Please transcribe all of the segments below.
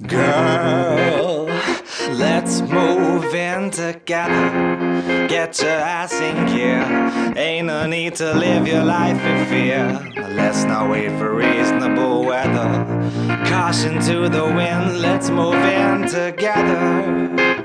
Girl, let's move in together. Get your ass in gear. Ain't no need to live your life in fear. Let's not wait for reasonable weather. Caution to the wind, let's move in together.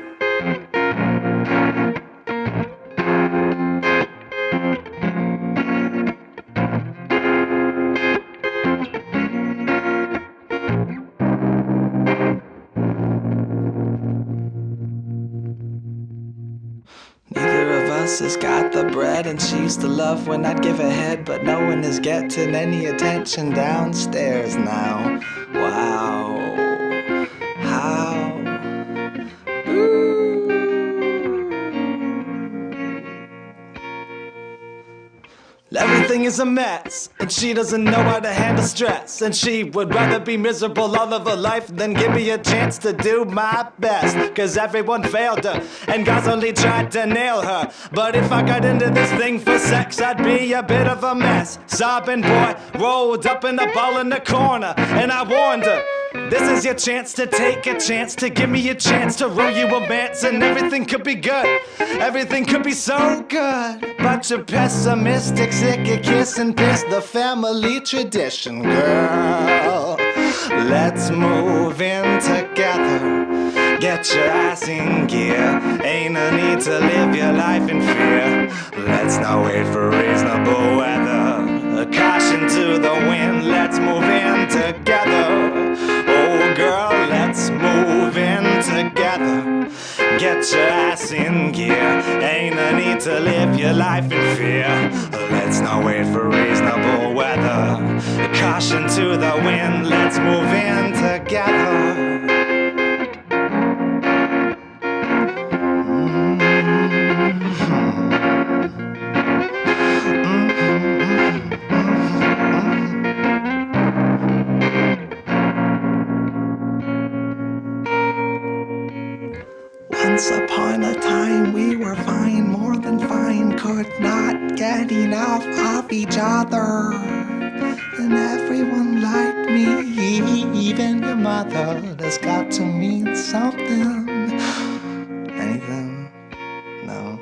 Neither of us has got the bread, and she used to love when I'd give her head, but no one is getting any attention downstairs now. Wow. How? Ooh. Everything is a mess, and she doesn't know how to handle stress, and she would rather be miserable all of her life than give me a chance to do my best. Cause everyone failed her, and guys only tried to nail her. But if I got into this thing for sex, I'd be a bit of a mess. Sobbing boy rolled up in a ball in the corner, and I warned her, this is your chance to take a chance, to give me a chance to rule you a romance, and everything could be good, everything could be so good. But you're pessimistic, sick of kiss and piss, the family tradition. Girl, let's move in together. Get your ass in gear. Ain't no need to live your life in fear. Let's not wait for reasonable weather. Caution to the wind, let's move in together. Oh girl, let's move in together. Get your ass in gear. Ain't no need to live your life in fear. Let's not wait for reasonable weather. Caution to the wind, let's move in together. Once upon a time we were fine, more than fine, could not get enough of each other. And everyone liked me, even your mother. That's got to mean something. Anything? No.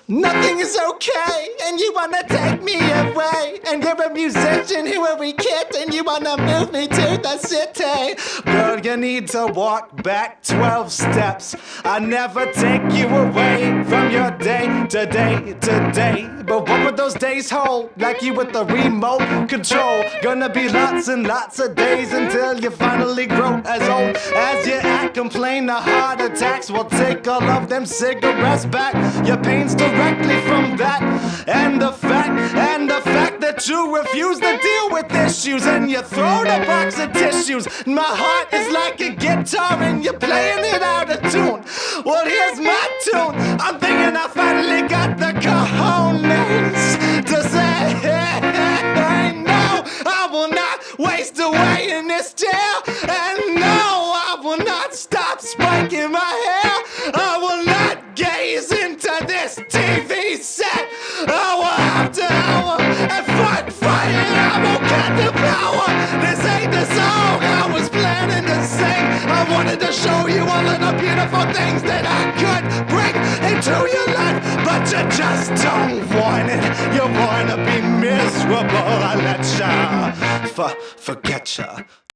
Nothing is okay, and you wanna take me away. And you're a musician who are we kid, and you wanna move me to the city. Girl, you need to walk back 12 steps. I never take you away from your day to day to day. But what would those days hold? Like you with the remote control. Gonna be lots and lots of days until you finally grow as old as you act. Complain the heart attacks will take all of them cigarettes back. Your pain's directly from that. And the fact that you refuse to deal with issues, and you throw the box of tissues. My heart is like a guitar and you're playing it out of tune. Well, here's my tune. I'm thinking I finally got the cojones to say, hey, no, I will not waste away in this jail. And no, I will not stop spanking my hair. I will not gaze into this TV set. Hour after hour, and fight, and I won't get the power. This ain't the song I was planning to sing. I wanted to show you all of the beautiful things that I could bring into your life, but you just don't want it. You wanna be miserable. I let ya forget ya.